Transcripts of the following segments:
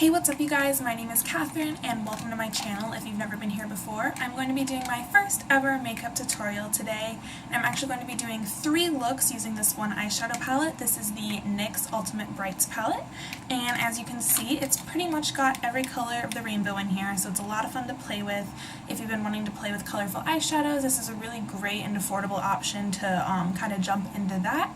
Hey, what's up you guys? My name is Catherine and welcome to my channel if you've never been here before. I'm going to be doing my first ever makeup tutorial today. I'm actually going to be doing 3 looks using this one eyeshadow palette. This is the NYX Ultimate Brights palette, and as you can see it's pretty much got every color of the rainbow in here, so it's a lot of fun to play with. If you've been wanting to play with colorful eyeshadows, this is a really great and affordable option to kind of jump into that.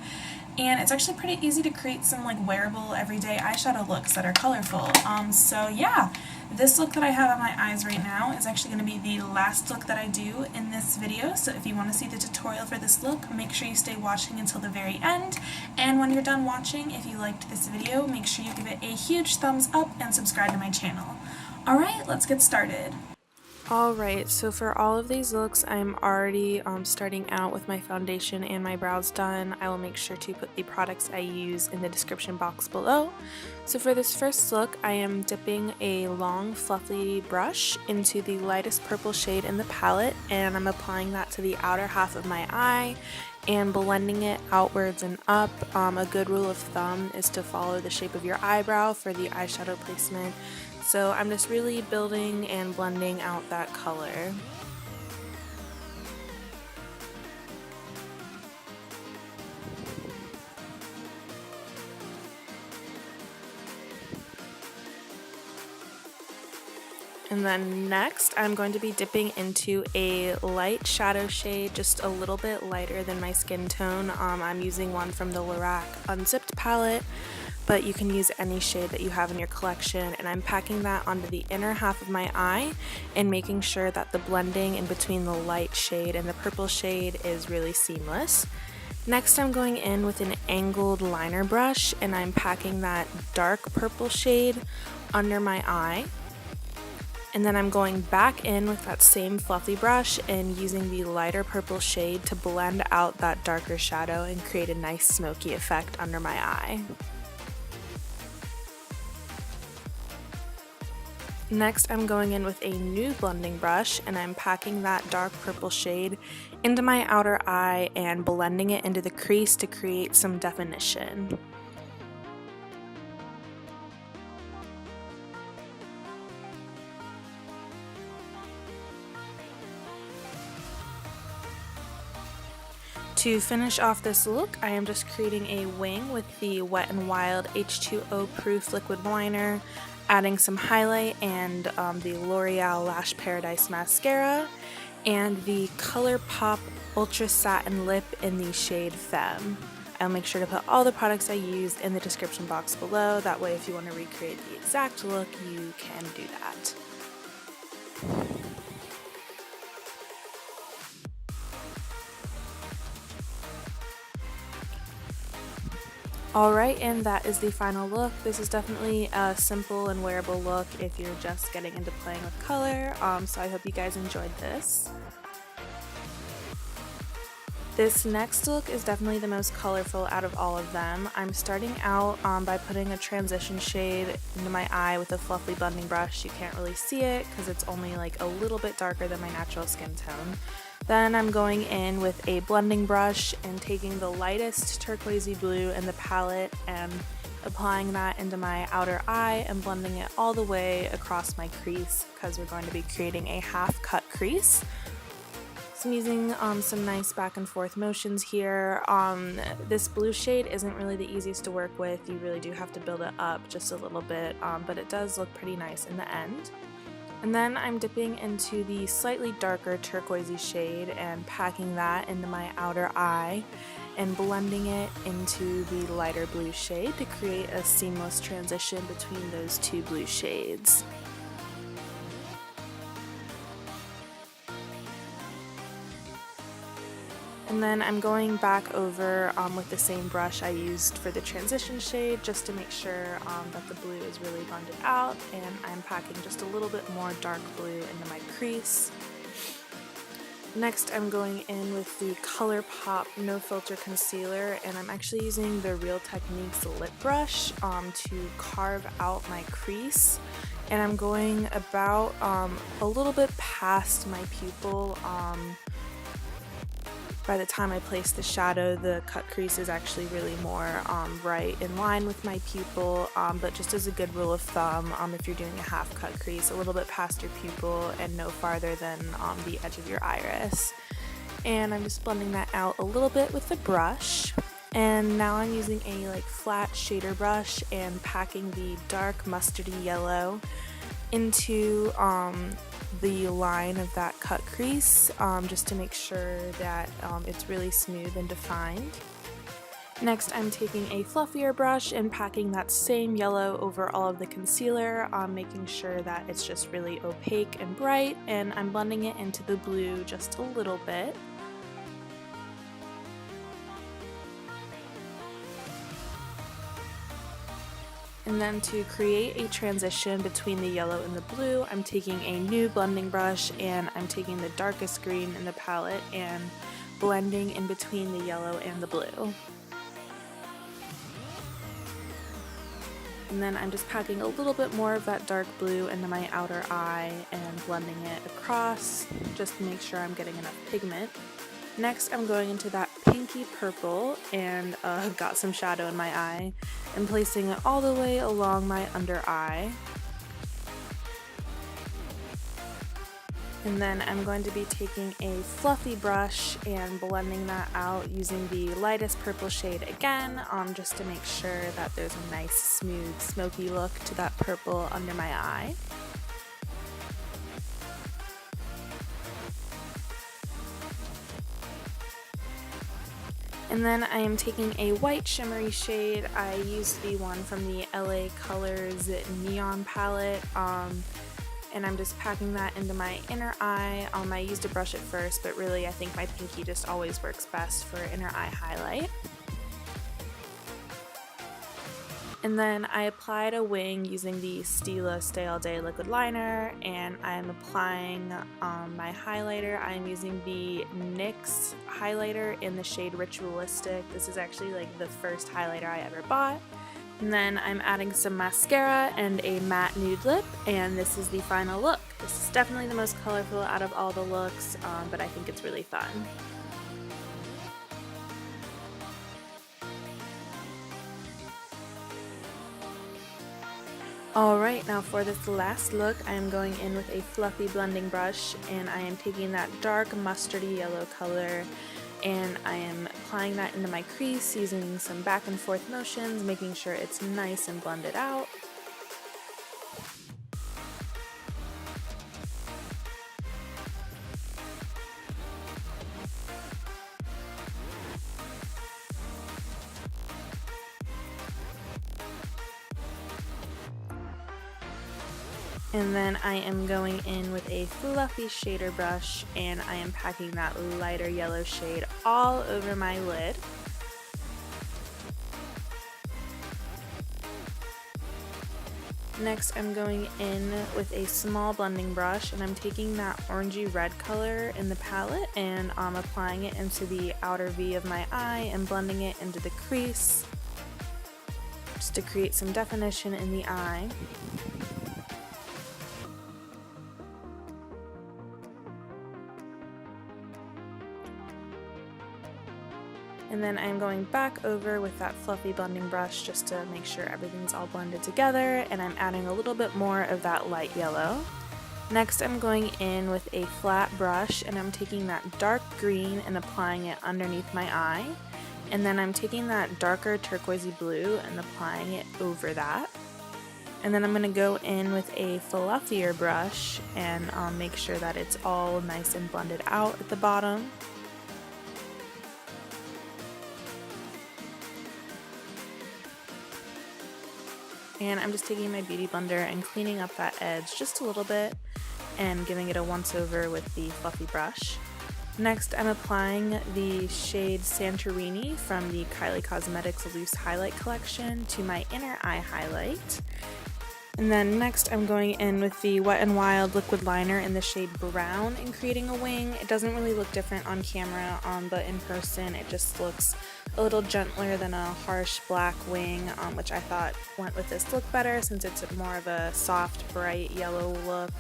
And it's actually pretty easy to create some like wearable everyday eyeshadow looks that are colorful. So yeah, this look that I have on my eyes right now is actually going to be the last look that I do in this video. So if you want to see the tutorial for this look, make sure you stay watching until the very end. And when you're done watching, if you liked this video, make sure you give it a huge thumbs up and subscribe to my channel. Alright, let's get started. Alright, so for all of these looks, I'm already starting out with my foundation and my brows done. I will make sure to put the products I use in the description box below. So for this first look, I am dipping a long fluffy brush into the lightest purple shade in the palette, and I'm applying that to the outer half of my eye and blending it outwards and up. A good rule of thumb is to follow the shape of your eyebrow for the eyeshadow placement. So I'm just really building and blending out that color. And then next, I'm going to be dipping into a light shadow shade, just a little bit lighter than my skin tone. I'm using one from the Lorac Unzipped palette, but you can use any shade that you have in your collection, and I'm packing that onto the inner half of my eye and making sure that the blending in between the light shade and the purple shade is really seamless. Next, I'm going in with an angled liner brush, and I'm packing that dark purple shade under my eye. And then I'm going back in with that same fluffy brush and using the lighter purple shade to blend out that darker shadow and create a nice smoky effect under my eye. Next, I'm going in with a new blending brush, and I'm packing that dark purple shade into my outer eye and blending it into the crease to create some definition. To finish off this look, I am just creating a wing with the Wet n Wild H2O Proof Liquid Liner, adding some highlight and the L'Oreal Lash Paradise Mascara, and the Colourpop Ultra Satin Lip in the shade Femme. I'll make sure to put all the products I used in the description box below, that way if you want to recreate the exact look, you can do that. Alright, and that is the final look. This is definitely a simple and wearable look if you're just getting into playing with color, so I hope you guys enjoyed this. This next look is definitely the most colorful out of all of them. I'm starting out by putting a transition shade into my eye with a fluffy blending brush. You can't really see it because it's only like a little bit darker than my natural skin tone. Then I'm going in with a blending brush and taking the lightest turquoisey blue in the palette and applying that into my outer eye and blending it all the way across my crease because we're going to be creating a half cut crease. So I'm using some nice back and forth motions here. This blue shade isn't really the easiest to work with. You really do have to build it up just a little bit, but it does look pretty nice in the end. And then I'm dipping into the slightly darker turquoisey shade and packing that into my outer eye and blending it into the lighter blue shade to create a seamless transition between those two blue shades. And then I'm going back over with the same brush I used for the transition shade just to make sure that the blue is really blended out, and I'm packing just a little bit more dark blue into my crease. Next, I'm going in with the Colourpop No Filter Concealer, and I'm actually using the Real Techniques lip brush to carve out my crease. And I'm going about a little bit past my pupil by the time I place the shadow, the cut crease is actually really more right in line with my pupil, but just as a good rule of thumb, if you're doing a half cut crease, a little bit past your pupil and no farther than the edge of your iris. And I'm just blending that out a little bit with the brush. And now I'm using a flat shader brush and packing the dark mustardy yellow into the line of that cut crease, just to make sure that it's really smooth and defined. Next, I'm taking a fluffier brush and packing that same yellow over all of the concealer, making sure that it's just really opaque and bright, and I'm blending it into the blue just a little bit. And then to create a transition between the yellow and the blue, I'm taking a new blending brush and I'm taking the darkest green in the palette and blending in between the yellow and the blue. And then I'm just packing a little bit more of that dark blue into my outer eye and blending it across just to make sure I'm getting enough pigment. Next, I'm going into that pinky purple and got some shadow in my eye and placing it all the way along my under eye. And then I'm going to be taking a fluffy brush and blending that out using the lightest purple shade again, just to make sure that there's a nice, smooth, smoky look to that purple under my eye. And then I am taking a white shimmery shade. I used the one from the LA Colors Neon palette, and I'm just packing that into my inner eye. I used a brush at first, but really I think my pinky just always works best for inner eye highlight. And then I applied a wing using the Stila Stay All Day liquid liner, and I'm applying my highlighter. I'm using the NYX highlighter in the shade Ritualistic. This is actually the first highlighter I ever bought. And then I'm adding some mascara and a matte nude lip, and this is the final look. This is definitely the most colorful out of all the looks, but I think it's really fun. Alright, now for this last look, I am going in with a fluffy blending brush, and I am taking that dark mustardy yellow color and I am applying that into my crease using some back and forth motions, making sure it's nice and blended out. And then I am going in with a fluffy shader brush and I am packing that lighter yellow shade all over my lid. Next I'm going in with a small blending brush and I'm taking that orangey red color in the palette and I'm applying it into the outer V of my eye and blending it into the crease just to create some definition in the eye. And then I'm going back over with that fluffy blending brush just to make sure everything's all blended together, and I'm adding a little bit more of that light yellow. Next I'm going in with a flat brush and I'm taking that dark green and applying it underneath my eye. And then I'm taking that darker turquoisey blue and applying it over that. And then I'm going to go in with a fluffier brush and make sure that it's all nice and blended out at the bottom. And I'm just taking my beauty blender and cleaning up that edge just a little bit and giving it a once over with the fluffy brush. Next I'm applying the shade Santorini from the Kylie Cosmetics Loose Highlight Collection to my inner eye highlight. And then next I'm going in with the Wet n Wild liquid liner in the shade Brown and creating a wing. It doesn't really look different on camera, but in person it just looks a little gentler than a harsh black wing, which I thought went with this look better since it's more of a soft, bright yellow look.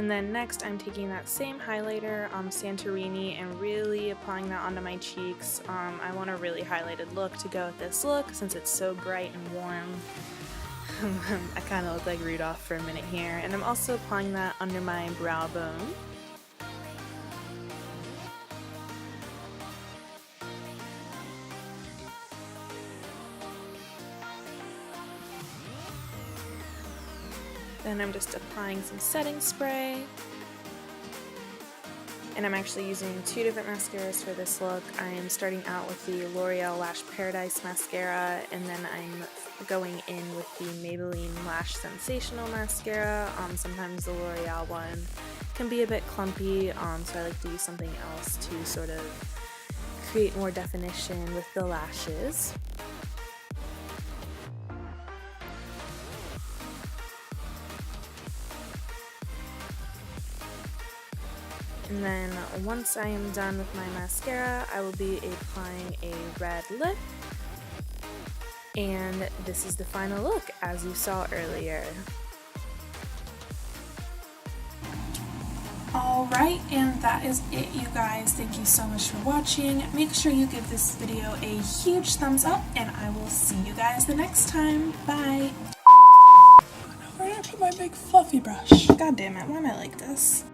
And then next I'm taking that same highlighter, Santorini, and really applying that onto my cheeks. I want a really highlighted look to go with this look since it's so bright and warm. I kind of look like Rudolph for a minute here. And I'm also applying that under my brow bone. Then I'm just applying some setting spray. And I'm actually using two different mascaras for this look. I am starting out with the L'Oreal Lash Paradise mascara, and then I'm going in with the Maybelline Lash Sensational mascara. Sometimes the L'Oreal one can be a bit clumpy, so I like to use something else to sort of create more definition with the lashes. And then once I am done with my mascara, I will be applying a red lip. And this is the final look, as you saw earlier. Alright, and that is it, you guys. Thank you so much for watching. Make sure you give this video a huge thumbs up, and I will see you guys the next time. Bye! Where did I put my big fluffy brush? God damn it, why am I like this?